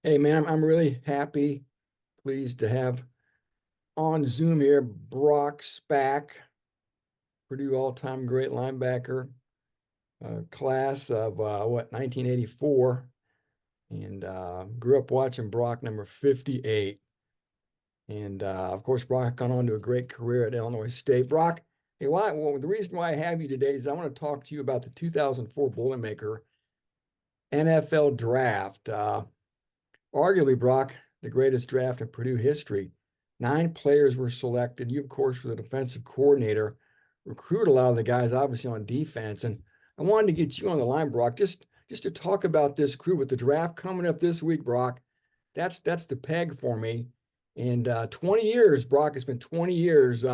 Hey man, I'm really happy, pleased to have on Zoom here Brock Spack, Purdue all-time great linebacker, class of 1984, and grew up watching Brock number 58. And of course, Brock gone on to a great career at Illinois State. Brock, hey, the reason why I have you today is I want to talk to you about the 2004 Boilermaker NFL draft. Arguably, Brock, the greatest draft in Purdue history. 9 players were selected. You, of course, were the defensive coordinator, recruit a lot of the guys, obviously, on defense. And I wanted to get you on the line, Brock, just to talk about this crew with the draft coming up this week, Brock. That's the peg for me. And 20 years, Brock, it's been 20 years.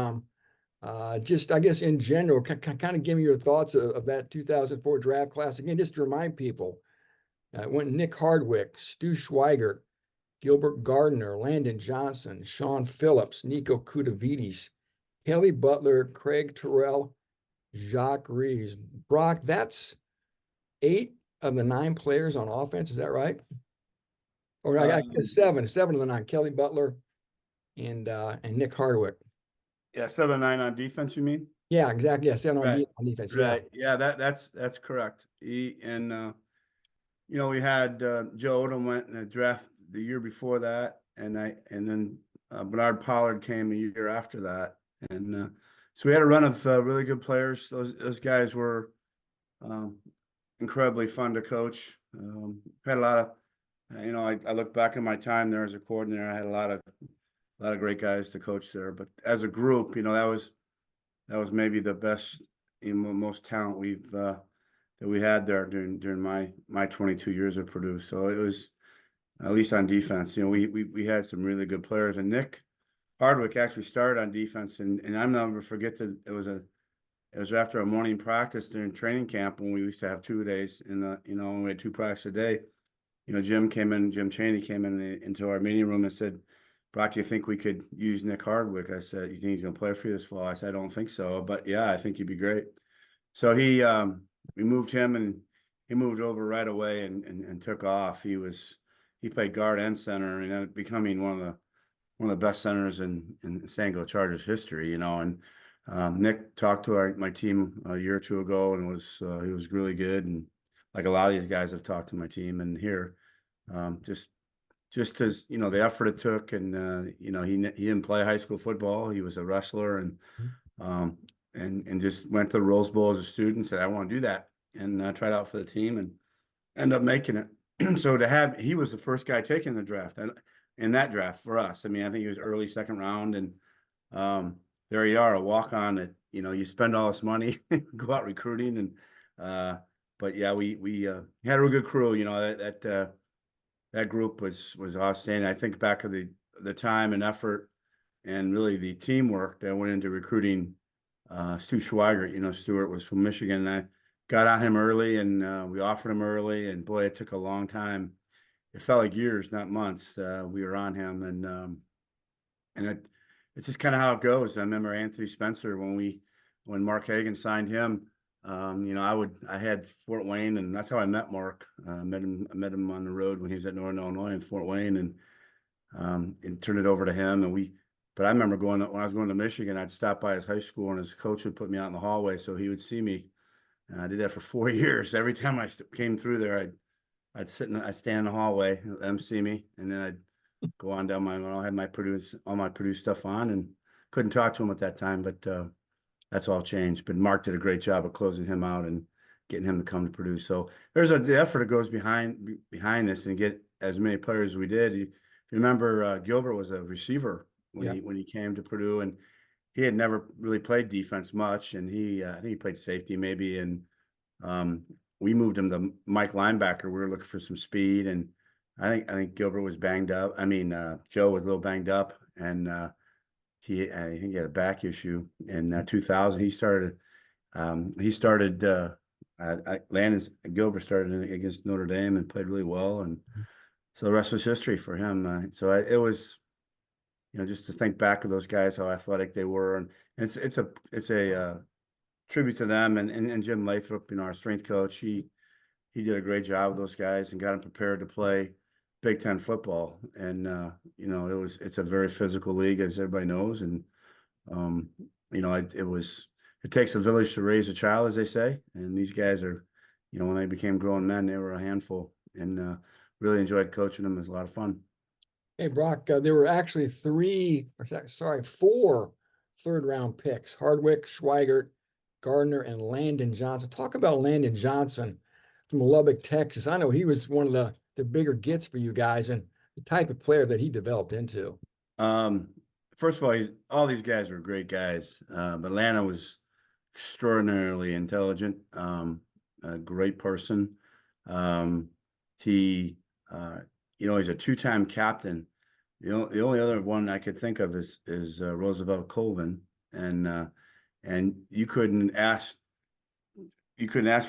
Just, I guess, in general, kind of give me your thoughts of that 2004 draft class. Again, just to remind people, it went Nick Hardwick, Stu Schweigert, Gilbert Gardner, Landon Johnson, Sean Phillips, Nico Kudavides, Haley Butler, Craig Terrell, Jacques Reeves. Brock, that's 8 of the 9 players on offense. Is that right? Or I guess Um, seven of the 9. Kelly Butler and Nick Hardwick. yeah, 7-9 on defense, you mean? Yeah, exactly. Yeah, seven Right. on defense. Yeah. Right. Yeah, that's correct. We had Joe Odom went in the draft the year before that, and then Bernard Pollard came a year after that, and so we had a run of really good players. Those guys were um, incredibly fun to coach. Had a lot of, I look back at my time there as a coordinator. I had a lot of great guys to coach there. But as a group, that was maybe the best, most talent that we had there during my 22 years at Purdue. So it was at least on defense. We had some really good players, and Nick Hardwick actually started on defense, and I'm never forget that it was after a morning practice during training camp when we used to have 2 days, and we had 2 practices a day. Jim Chaney came into our meeting room and said, Brock, do you think we could use Nick Hardwick? I said, you think he's going to play for you this fall? I said, I don't think so, but yeah, I think he'd be great. So we moved him, and he moved over right away and took off. He played guard and center, and ended up becoming one of the best centers in San Diego Chargers history. And Nick talked to my team a year or two ago, and he was really good. And like a lot of these guys have talked to my team and here, just as the effort it took, and he didn't play high school football. He was a wrestler, um, and just went to the Rose Bowl as a student. Said I want to do that, and tried out for the team and ended up making it. So he was the first guy taken in the draft, and in that draft for us. I mean, I think he was early second round, and there you are, a walk on that. You spend all this money, go out recruiting, and but yeah, we had a real good crew. That group was outstanding. I think back of the time and effort and really the teamwork that went into recruiting Stu Schweigert. Stewart was from Michigan, and I got on him early, and we offered him early, and boy, it took a long time. It felt like years, not months. We were on him, and it's just kind of how it goes. I remember Anthony Spencer when Mark Hagan signed him. I had Fort Wayne, and that's how I met Mark. I met him on the road when he was at Northern Illinois in Fort Wayne, and turned it over to him. But I remember when I was going to Michigan, I'd stop by his high school, and his coach would put me out in the hallway so he would see me. And I did that for 4 years. Every time I came through there, I'd stand in the hallway, let them see me, and then I'd go on down I had all my Purdue stuff on, and couldn't talk to him at that time, but that's all changed. But Mark did a great job of closing him out and getting him to come to Purdue. So there's the effort that goes behind this and get as many players as we did. You remember Gilbert was a receiver when Yeah. he came to Purdue, and he had never really played defense much, and I think he played safety maybe, and we moved him to Mike linebacker. We were looking for some speed, and I think Gilbert was banged up. I mean, Joe was a little banged up, and I think he had a back issue in 2000. Landon Gilbert started against Notre Dame and played really well, and so the rest was history for him. It was, just to think back of those guys, how athletic they were, and it's a tribute to them, and Jim Lathrop, our strength coach, he did a great job with those guys and got them prepared to play Big Ten football, and it's a very physical league, as everybody knows, and um, it takes a village to raise a child, as they say, and these guys are, when they became grown men, they were a handful, and really enjoyed coaching them. It was a lot of fun. Hey, Brock, there were actually four third-round picks: Hardwick, Schweigert, Gardner, and Landon Johnson. Talk about Landon Johnson from Lubbock, Texas. I know he was one of the bigger gets for you guys and the type of player that he developed into. Um, First of all these guys were great guys, but Lana was extraordinarily intelligent, a great person. He, he's a two-time captain. The only other one I could think of is Roosevelt Colvin, and you couldn't ask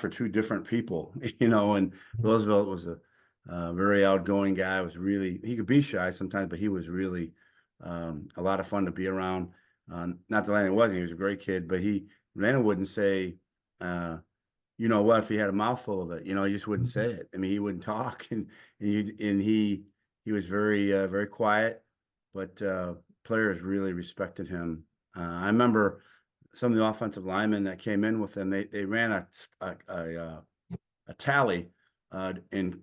for two different people, And Roosevelt was a very outgoing guy. He could be shy sometimes, but he was really a lot of fun to be around. Not that Landon wasn't; he was a great kid, but Landon wouldn't say, what if he had a mouthful of it? He just wouldn't say it. I mean, he wouldn't talk, and he was very very quiet, but players really respected him. I remember some of the offensive linemen that came in with him. They ran a tally in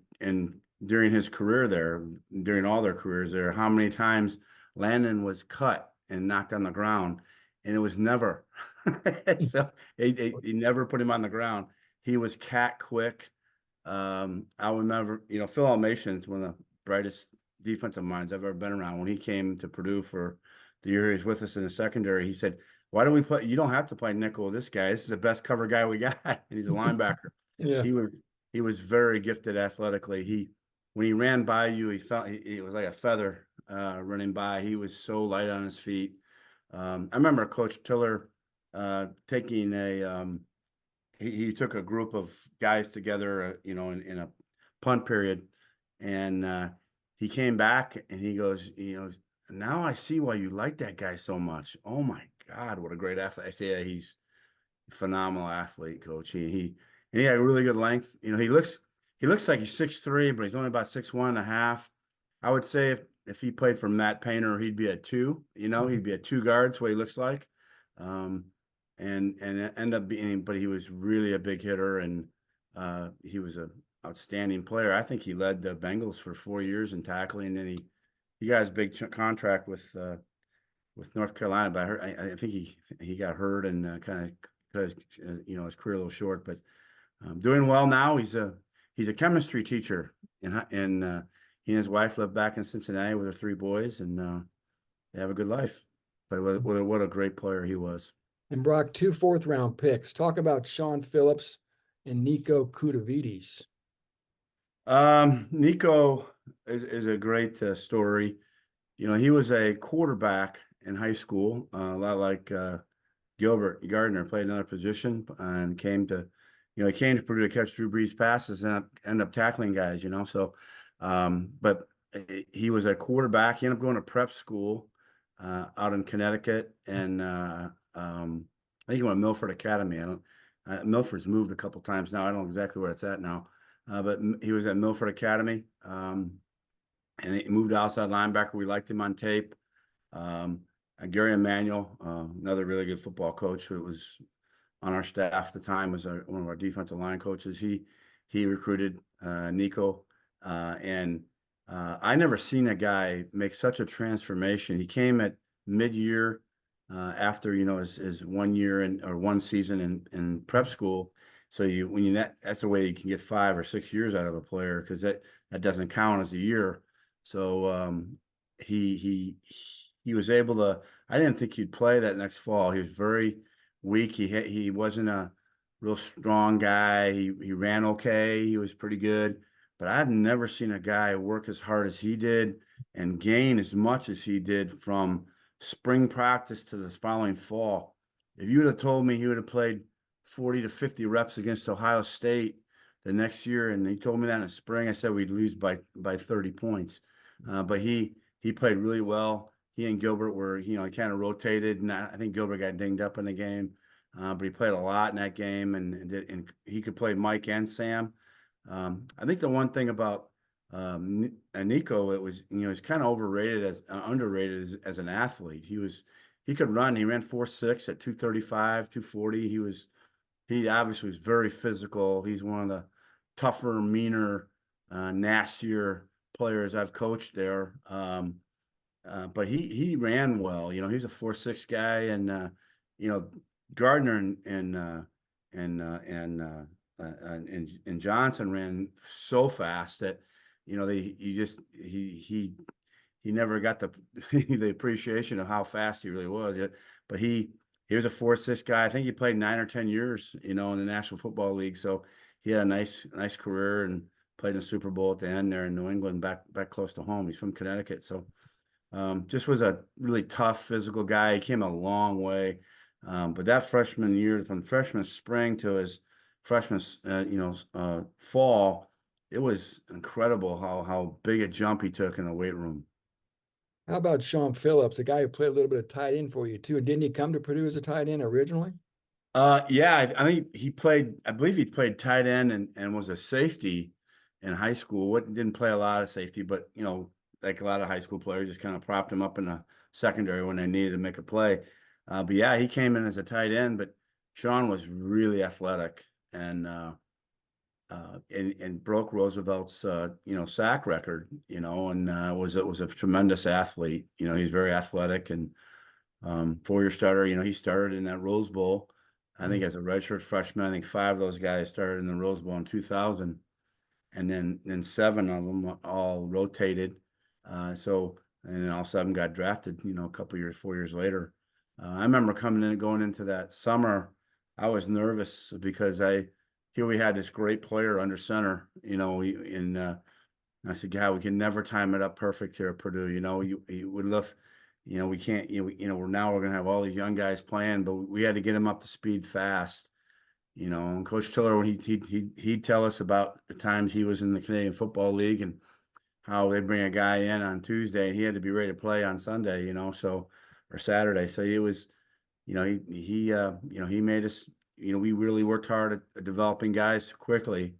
during his career there, during all their careers there, how many times Landon was cut and knocked on the ground, and it was never. So he never put him on the ground. He was cat quick. I remember, Phil Almation is one of the brightest defensive minds I've ever been around. When he came to Purdue for the year he was with us in the secondary, he said, "Why do we play? You don't have to play nickel with this guy. This is the best cover guy we got." And he's a linebacker. Yeah. He was very gifted athletically. When he ran by you, it was like a feather running by. He was so light on his feet. I remember Coach Tiller taking he took a group of guys together, in a punt period, and he came back and he goes, "Now I see why you like that guy so much. Oh my God, what a great athlete!" I say, "Yeah, he's a phenomenal athlete, Coach. He had really good length. He looks like he's 6'3", but he's only about 6'1.5". I would say if he played for Matt Painter, he'd be a 2. He'd be a 2 guard. That's what he looks like. And it ended up being, but he was really a big hitter, and he was an outstanding player. I think he led the Bengals for 4 years in tackling, and then he got his big contract with North Carolina. But I think he got hurt and kind of cut his career a little short. But doing well now. He's a chemistry teacher, and he and his wife live back in Cincinnati with their 3 boys, and they have a good life. But what a great player he was. And Brock, 2 fourth-round picks. Talk about Sean Phillips and Nico Kudavides. Nico is a great story. He was a quarterback in high school, a lot like Gilbert Gardner, played another position and came to Purdue to catch Drew Brees' passes and end up tackling guys, So, but he was a quarterback. He ended up going to prep school out in Connecticut, and I think he went to Milford Academy. Milford's moved a couple times now. I don't know exactly where it's at now, but he was at Milford Academy, and he moved outside linebacker. We liked him on tape. Gary Emanuel, another really good football coach who was on our staff at the time, was one of our defensive line coaches. He recruited Nico, and I never seen a guy make such a transformation. He came at mid-year after his 1 year or 1 season in prep school. So that's the way you can get 5 or 6 years out of a player, because that doesn't count as a year. So he was able to. I didn't think he'd play that next fall. He was very weak. He wasn't a real strong guy. He ran okay. He was pretty good, but I've never seen a guy work as hard as he did and gain as much as he did from spring practice to this following fall. If you would have told me he would have played 40 to 50 reps against Ohio State the next year, and he told me that in the spring, I said we'd lose by 30 points. But he played really well. He and Gilbert were, kind of rotated, and I think Gilbert got dinged up in the game, but he played a lot in that game, and he could play Mike and Sam. I think the one thing about And Nico, it was, he's kind of overrated underrated as an athlete. He could run. He ran 4.6 at 235, 240. He obviously was very physical. He's one of the tougher, meaner, nastier players I've coached there. But he ran well. He's a 4.6 guy, and you know Gardner and Johnson ran so fast that he never got the the appreciation of how fast he really was. But he was a 4.6 guy. I think he played 9 or 10 years, in the National Football League. So he had a nice career and played in the Super Bowl at the end there in New England, back close to home. He's from Connecticut, so. Just was a really tough physical guy. He came a long way. But that freshman year, from freshman spring to his freshman, fall, it was incredible how big a jump he took in the weight room. How about Sean Phillips, a guy who played a little bit of tight end for you too? Didn't he come to Purdue as a tight end originally? Yeah, I think he played. I believe he played tight end and was a safety in high school. What didn't play a lot of safety, but like a lot of high school players, just kind of propped him up in the secondary when they needed to make a play. But yeah, he came in as a tight end, but Sean was really athletic and broke Roosevelt's sack record. And was a tremendous athlete. He's very athletic and 4-year starter. He started in that Rose Bowl. I think as a redshirt freshman. I think 5 of those guys started in the Rose Bowl in 2000, and then 7 of them all rotated. And then all 7 got drafted, a couple years, 4 years later. I remember going into that summer, I was nervous because here we had this great player under center, I said, God, we can never time it up perfect here at Purdue. You would love, we can't, now we're going to have all these young guys playing, but we had to get them up to speed fast. And Coach Tiller, when he'd tell us about the times he was in the Canadian Football League and how they bring a guy in on Tuesday and he had to be ready to play on Sunday, or Saturday. So it was, he made us, we really worked hard at developing guys quickly,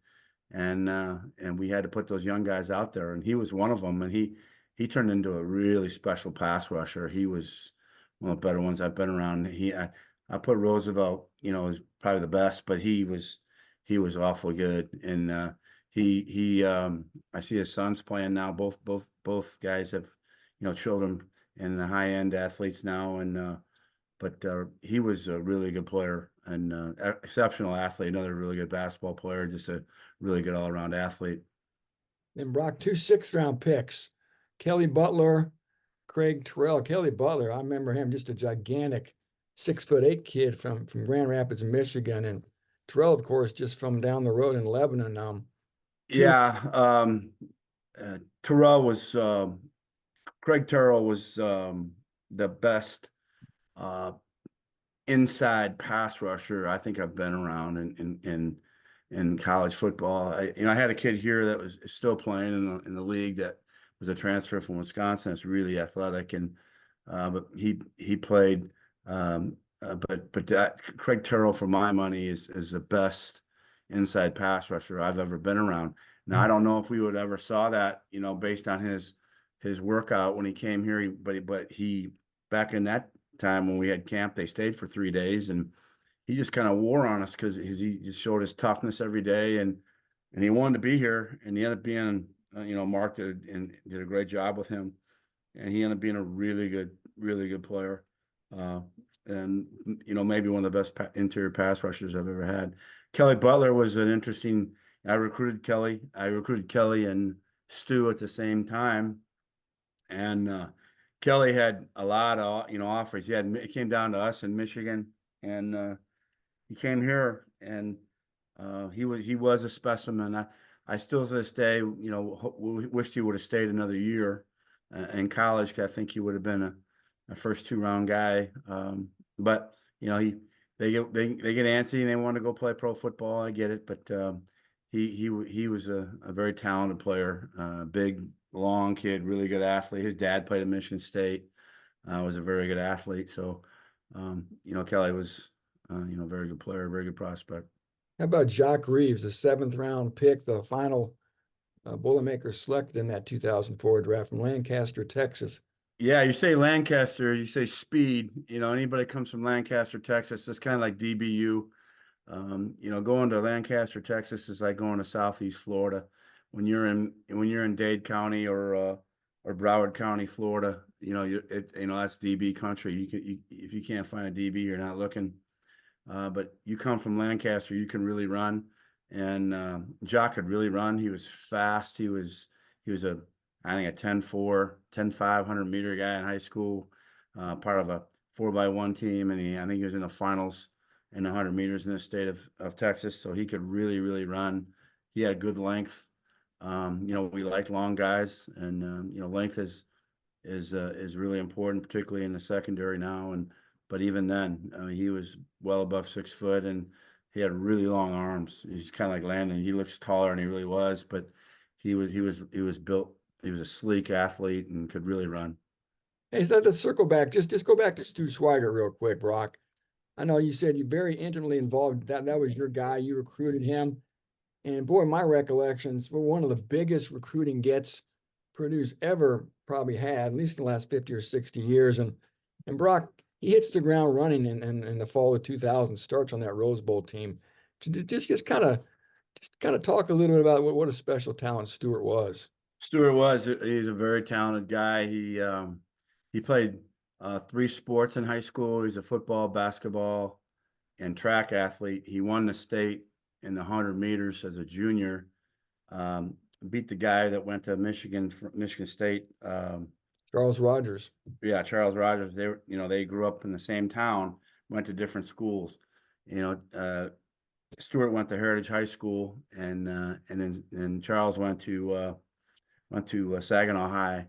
and we had to put those young guys out there, and he was one of them, and he turned into a really special pass rusher. He was one of the better ones I've been around. I put Roosevelt, as probably the best, but he was awful good. And I see his sons playing now. Both guys have, children and high-end athletes now. And but he was a really good player and exceptional athlete, another really good basketball player, just a really good all-around athlete. And Brock, 2 6th-round picks, Kelly Butler, Craig Terrell. Kelly Butler, I remember him, just a gigantic 6'8" kid from Grand Rapids, Michigan, and Terrell, of course, just from down the road in Lebanon. Yeah, Terrell was Craig Terrell was the best inside pass rusher I think I've been around in college football. I had a kid here that was still playing in the league that was a transfer from Wisconsin. It's really athletic, and but he played. But Craig Terrell, for my money, is the best inside pass rusher I've ever been around. Now, I don't know if we would ever saw that, based on his workout when he came here. But he back in that time when we had camp, they stayed for 3 days, and he just kind of wore on us because he just showed his toughness every day, and he wanted to be here, and he ended up being, Mark did a great job with him, and he ended up being a really good player. And maybe one of the best interior pass rushers I've ever had. Kelly Butler was an interesting. I recruited Kelly and Stu at the same time, and Kelly had a lot of offers. It came down to us in Michigan, and he came here, and he was a specimen. I still to this day, wished he would have stayed another year in college. I think he would have been a first 2-round guy. But they get antsy and they want to go play pro football. I get it, but he was a very talented player, big, long kid, really good athlete. His dad played at Michigan State, was a very good athlete. So, Kelly was, very good player, very good prospect. How about Jacques Reeves, the 7th-round pick, the final Boilermakers selected in that 2004 draft from Lancaster, Texas. Yeah, you say Lancaster, you say speed. Anybody comes from Lancaster, Texas, it's kind of like DBU. Going to Lancaster, Texas is like going to Southeast Florida. When you're in Dade County or Broward County, Florida, that's DB country. If you can't find a DB, you're not looking. But you come from Lancaster, you can really run. And Jock could really run. He was fast. He was I think a 10-4, 10-5, 100-meter guy in high school, part of a 4x1 team. And I think he was in the finals in 100 meters in the state of Texas. So he could really, really run. He had good length. We like long guys, and length is really important, particularly in the secondary now. But even then, I mean, he was well above 6 foot, and he had really long arms. He's kind of like Landon. He looks taller than he really was, but he was built. He was a sleek athlete and could really run. Hey, let's circle back. Just go back to Stu Schweiger real quick, Brock. I know you said you're very intimately involved. That was your guy. You recruited him. And boy, my recollections were one of the biggest recruiting gets Purdue's ever probably had, at least in the last 50 or 60 years. And Brock, he hits the ground running in the fall of 2000, starts on that Rose Bowl team. Just kind of talk a little bit about what a special talent Stewart was. He's a very talented guy. He played 3 sports in high school. He's a football, basketball, and track athlete. He won the state in the 100 meters as a junior. Beat the guy that went to Michigan State. Charles Rogers. Yeah, Charles Rogers. They grew up in the same town, went to different schools. Stewart went to Heritage High School, and Charles went to Saginaw High,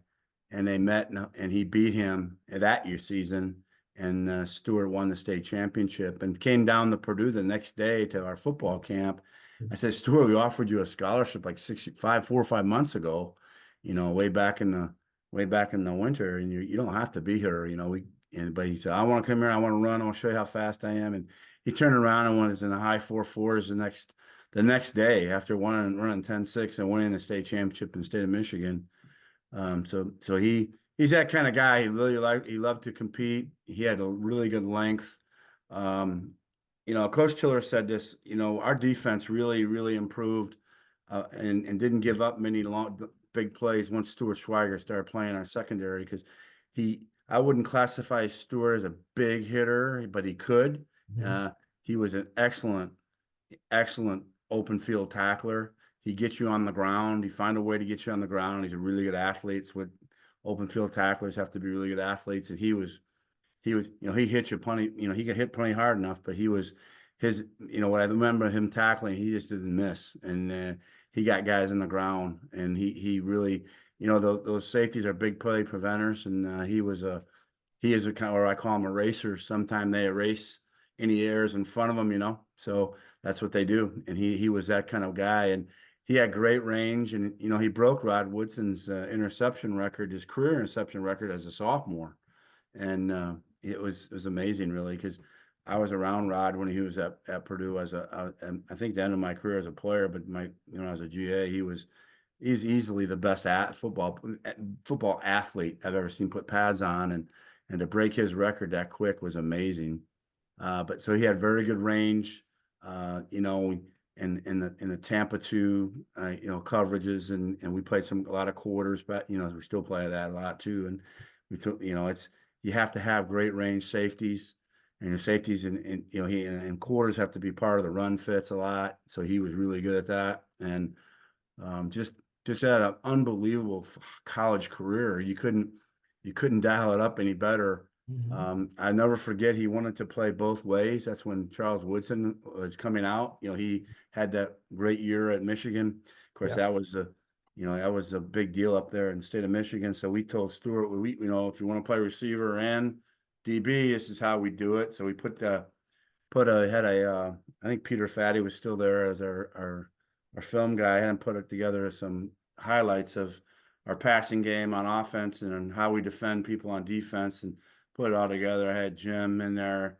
and they met, and he beat him that year season, and Stewart won the state championship and came down to Purdue the next day to our football camp. I said, Stewart, we offered you a scholarship like 4 or 5 months ago, way back in the winter, and you don't have to be here, but he said, I want to come here, I want to run, I want to show you how fast I am. And he turned around and was in the high 4.4s the next day after running 10.6 and winning the state championship in the state of Michigan. So he's that kind of guy. He loved to compete. He had a really good length. Coach Tiller said this, our defense really, really improved, and didn't give up many big plays once Stuart Schweiger started playing our secondary, because I wouldn't classify Stewart as a big hitter, but he could. Mhm. He was an excellent open field tackler. He gets you on the ground. He find a way to get you on the ground. He's a really good athlete. With open field tacklers have to be really good athletes, and he hit you plenty. He could hit plenty hard enough, but what I remember him tackling, he just didn't miss, and he got guys in the ground, and he really, those safeties are big play preventers, and he is a kind of, or I call him a racer. Sometimes they erase any errors in front of them, so that's what they do. And he was that kind of guy, and he had great range, and he broke Rod Woodson's interception record, his career interception record as a sophomore, and it was amazing, really, because I was around Rod when he was at Purdue I think the end of my career as a player, but as a GA, he's easily the best football athlete I've ever seen put pads on, and to break his record that quick was amazing. But so he had very good range, in the Tampa 2, coverages, and we played a lot of quarters, but we still play that a lot too. And we took, you have to have great range safeties, and your safeties and quarters have to be part of the run fits a lot. So he was really good at that, and just had an unbelievable college career. You couldn't dial it up any better. Mhm. I never forget, he wanted to play both ways. That's when Charles Woodson was coming out. He had that great year at Michigan. Of course, Yeah. that was a big deal up there in the state of Michigan. So we told Stewart, if you want to play receiver and DB, this is how we do it. So we I think Peter Fatty was still there as our film guy. I had him put together some highlights of our passing game on offense and how we defend people on defense, and put it all together. I had Jim in there,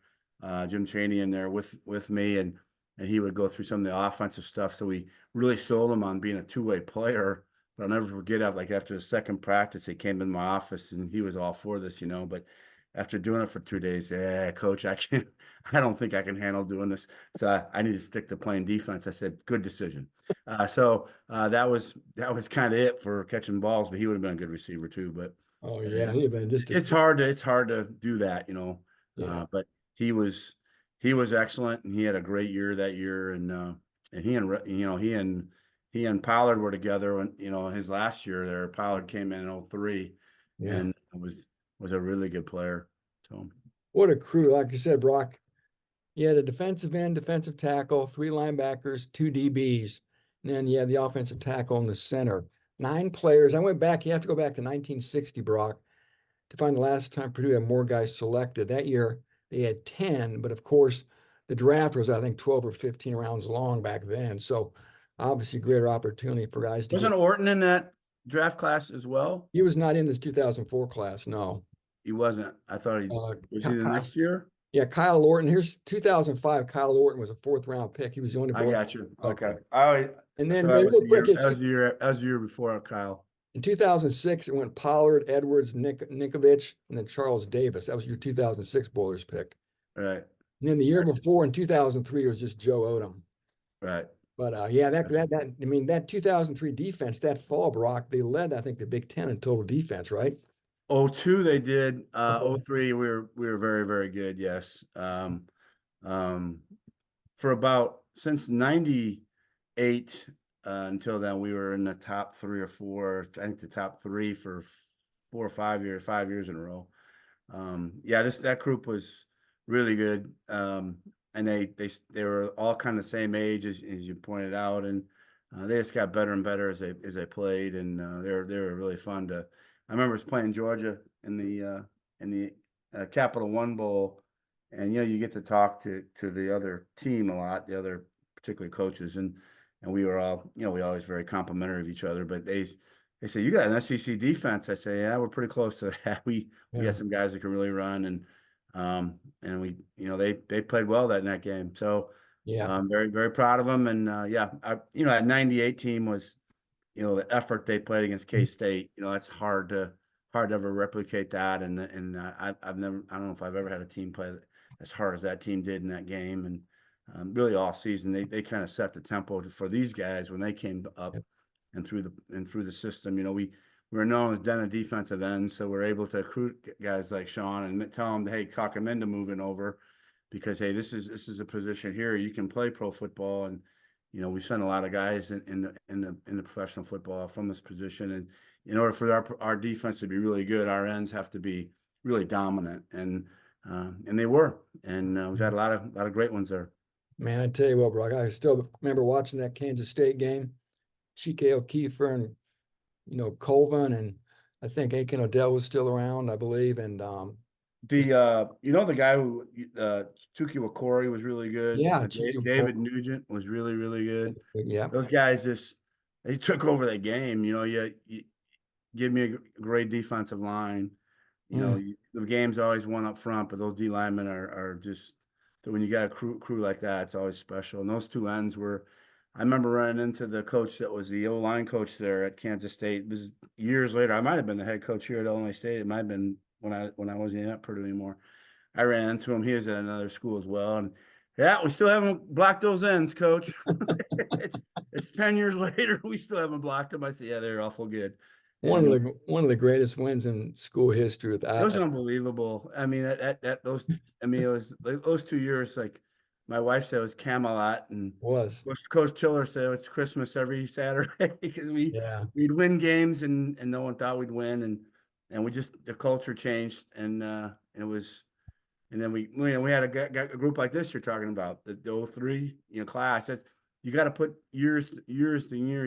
Jim Chaney in there with me, and and he would go through some of the offensive stuff. So we really sold him on being a two-way player. But I'll never forget like after the second practice, he came in my office and he was all for this, but after doing it for 2 days, yeah, coach, I don't think I can handle doing this. So I need to stick to playing defense. I said, good decision. That was kind of it for catching balls, but he would have been a good receiver too. But Oh yeah, he'd been just it's hard to do that, yeah, but he was excellent, and he had a great year that year, and he and Pollard were together when his last year there. Pollard came in 03 yeah. and was a really good player. So What a crew! Like you said, Brock. You had a defensive end, defensive tackle, three linebackers, two DBs, and then you had the offensive tackle in the center. 9 players. I went back. You have to go back to 1960, Brock, to find the last time Purdue had more guys selected. That year they had 10, but of course the draft was, I think, 12 or 15 rounds long back then. So obviously greater opportunity for guys to wasn't get. Orton in that draft class as well? He was not in this 2004 class, no. He wasn't. I thought he Uh, was. He the next year? yeah, Kyle Orton. Here's 2005. Kyle Orton was a 4th round pick. He was the only I boy. got you. Okay. Okay. I And so then that was real the quick, year. That was the year before Kyle. in 2006, it went Pollard, Edwards, Nikovich, and then Charles Davis. That was your 2006 Boilers pick. Right. And then the year Gotcha. before in 2003, it was just Joe Odom. Right. But yeah, Gotcha. I mean, that 2003 defense, that fall, Brock, they led, I think, the Big Ten in total defense, right? 02 they did. Okay. 03 we were very, very good. Yes. Um, for about since 98 until then, we were in the top 3 or 4. I think the top 3 for 4 or 5 years, 5 years in a row. Yeah, that group was really good. And they were all kind of the same age as you pointed out, and they just got better and better as they played, and they were really fun to. I remember us playing Georgia in the Capital One Bowl, and you get to talk to the other team a lot, the other particularly coaches, and we were all we always very complimentary of each other, but they say, you got an SEC defense. I say, yeah, we're pretty close to that. We Yeah. got some guys that can really run, and we, they played well in that game. So Yeah. I'm very, very proud of them. And yeah, that 98 team was, the effort they played against K-State, that's hard to ever replicate that. And I've never, I don't know if I've ever had a team play as hard as that team did in that game. And really all season, they kind of set the tempo for these guys when they came up and through the system. We were known as den of defensive ends, so we're able to recruit guys like Sean and tell them, hey, cock them into moving over, because hey, this is a position here you can play pro football, and we send a lot of guys in the professional football from this position, and in order for our defense to be really good, our ends have to be really dominant, and they were, and we've had a lot of great ones there. Man, I tell you what, Brock, I still remember watching that Kansas State game. Chike O'Keefer and Colvin, and I think Aiken Odell was still around, I believe. And the guy who Tuki Wakori was really good. yeah, Chike David Nugent was really, really good. yeah, Those guys they took over the game. You give me a great defensive line. The game's always one up front, but those D linemen are just, so when you got a crew like that, it's always special. And those two ends were, I remember running into the coach that was the O-line coach there at Kansas State. This is years later. I might have been the head coach here at Illinois State. It might have been when I wasn't at Purdue anymore. I ran into him. He was at another school as well. And yeah, we still haven't blocked those ends, coach. it's 10 years later. We still haven't blocked them. I said, yeah, they're awful good. one of the greatest wins in school history. It was unbelievable. I mean, it was like those 2 years, like my wife said it was Camelot, and was Coach Tiller said it's Christmas every Saturday because yeah, we'd win games and no one thought we'd win, and we just, the culture changed, and it was, and then we had a group like this you're talking about, the 03 class. That's, you got to put years and years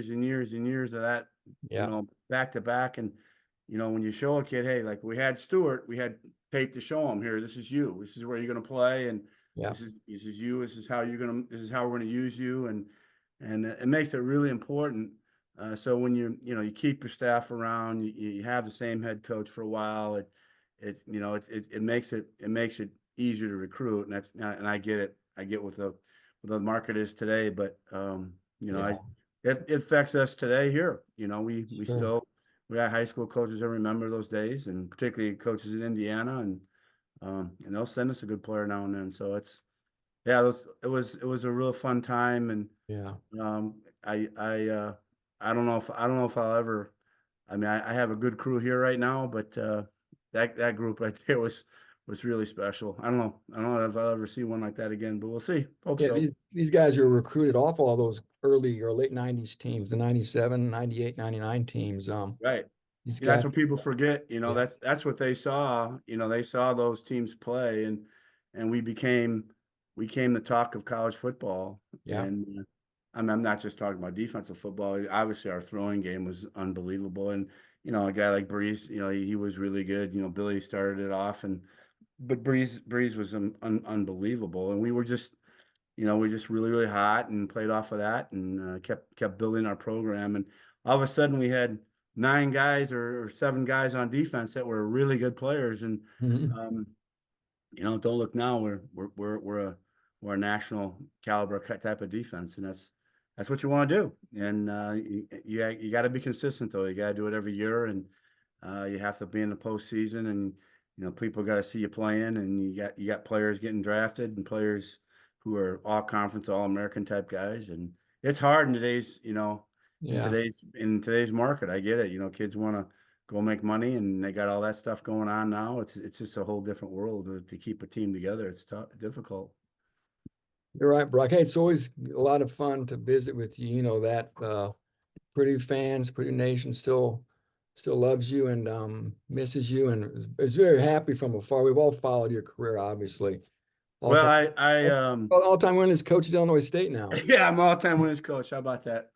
and years and years of that yeah, back to back, and when you show a kid, hey, like we had Stewart, we had tape to show him, here, this is you, this is where you're going to play, and yeah, this is you, this is how we're going to use you, and it makes it really important. So when you keep your staff around, you have the same head coach for a while, it makes it easier to recruit, and I get it. I get with the market is today. But you know, Yeah, it affects us today here. You know, we sure. still we got high school coaches that remember those days, and particularly coaches in Indiana, and they'll send us a good player now and then. So it's yeah, it was a real fun time, and Yeah. um, I don't know if I'll ever. I mean, I have a good crew here right now, but that group right there was really special. I don't know if I'll ever see one like that again, but we'll see. Hope Yeah, so. these guys are recruited off all those early or late 90s teams, the 97, 98, 99 teams. Right. These Yeah, that's guys, what people forget. You know, yeah, that's what they saw. You know, they saw those teams play, and we came the talk of college football. yeah. And I'm not just talking about defensive football. Obviously, our throwing game was unbelievable, and you know, a guy like Breeze, you know, he was really good. You know, Billy started it off, but Breeze was unbelievable, and we were just, you know, we just really hot and played off of that, and kept building our program, and all of a sudden we had 9 guys or 7 guys on defense that were really good players, and Mhm. um, you know, don't look now, we're a national caliber type of defense, and that's what you want to do, and you got to be consistent though. You got to do it every year, and you have to be in the postseason, and you know, people got to see you playing, and you got players getting drafted and players who are all conference, all American type guys, and it's hard in today's, you know, Yeah. in today's market. I get it. You know, kids want to go make money, and they got all that stuff going on now. It's just a whole different world to keep a team together. It's tough, difficult. You're right, Brock. Hey, it's always a lot of fun to visit with you. You know that Purdue fans, Purdue Nation still loves you and misses you and is very happy from afar. We've all followed your career, obviously. All Well, time I all time winners coach at Illinois State now. yeah, I'm all-time winners coach. How about that?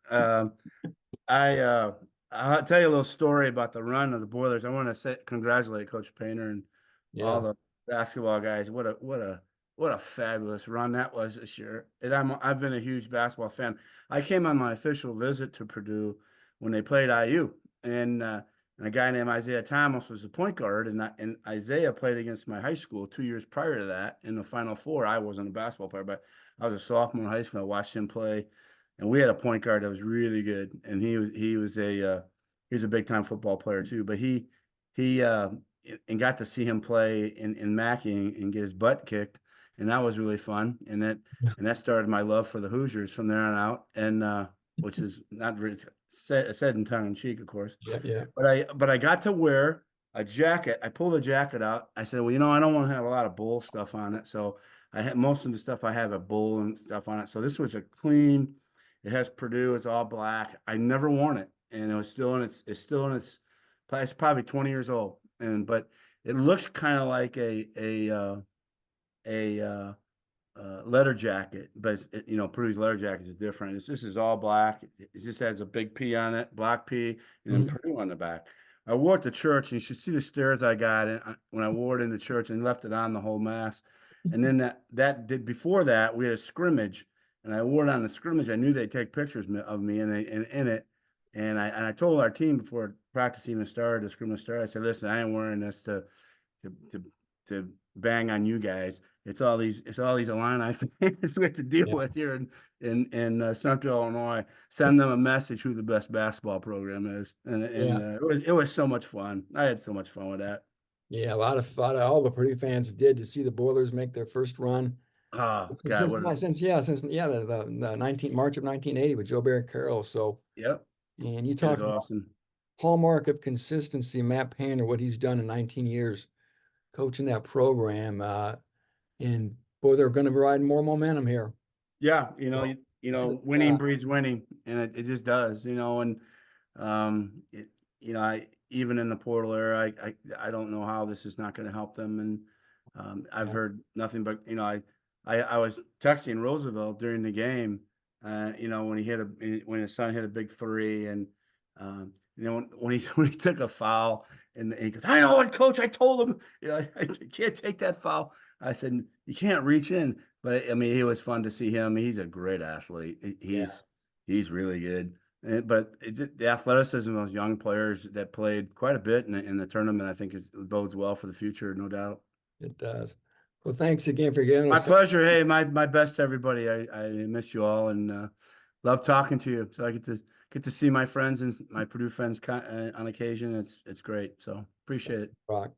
I I'll tell you a little story about the run of the Boilers. I want to say congratulate Coach Painter and all Yeah. the basketball guys. What a fabulous run that was this year. And I've been a huge basketball fan. I came on my official visit to Purdue when they played IU, and a guy named Isaiah Thomas was the point guard, and Isaiah played against my high school 2 years prior to that in the Final Four. I wasn't a basketball player, but I was a sophomore in high school. I watched him play, and we had a point guard that was really good, and he was a big time football player too. But he and got to see him play in Mackey and get his butt kicked, and that was really fun. And that started my love for the Hoosiers from there on out, and which is not very said in tongue in cheek, of course. Yeah. Yeah. But I got to wear a jacket. I pulled the jacket out. I said, well, you know, I don't want to have a lot of bull stuff on it, so I had most of the stuff I have a bull and stuff on it. So this was a clean. It has Purdue. It's all black. I never worn it, and it was still in its. It's still in its. It's probably 20 years old, but it looks kind of like a leather jacket, but you know, Purdue's leather jacket is different. This is all black. It just has a big P on it, black P, and then Mhm. Purdue on the back. I wore it to church, and you should see the stares I got when I wore it into church and left it on the whole mass. And then that did before that we had a scrimmage, and I wore it on the scrimmage. I knew they'd take pictures of me and they in it, and I told our team before practice even started, the scrimmage started. I said, listen, I ain't wearing this to to to bang on you guys. It's all these Illini fans we have to deal Yeah. with here in Central Illinois. Send them a message who the best basketball program is, and Yeah. it was so much fun. I had so much fun with that. Yeah. A lot of all the Purdue fans did to see the Boilers make their first run. Oh God, Since what? the 19 March of 1980 with Joe Barry Carroll. So, Yep, and you it was talk about awesome. hallmark of consistency, Matt Painter, what he's done in 19 years coaching that program. And boy, they're going to be riding more momentum here. Yeah, So, winning breeds winning, and it just does, and it, I even in the portal era, I don't know how this is not going to help them, and I've yeah, heard nothing but, I was texting Roosevelt during the game, when when his son hit a big three, and when he when he took a foul, and he goes, I know what, coach, I told him, I can't take that foul. I said, you can't reach in. But I mean, it was fun to see him. He's a great athlete. yeah, He's really good. But the athleticism of those young players that played quite a bit in the tournament, I think, bodes well for the future, no doubt. it does. Well, thanks again for giving My us. pleasure. Hey, my best to everybody. I miss you all and love talking to you. So I get to see my friends and my Purdue friends on occasion. It's great. So appreciate it. Brock.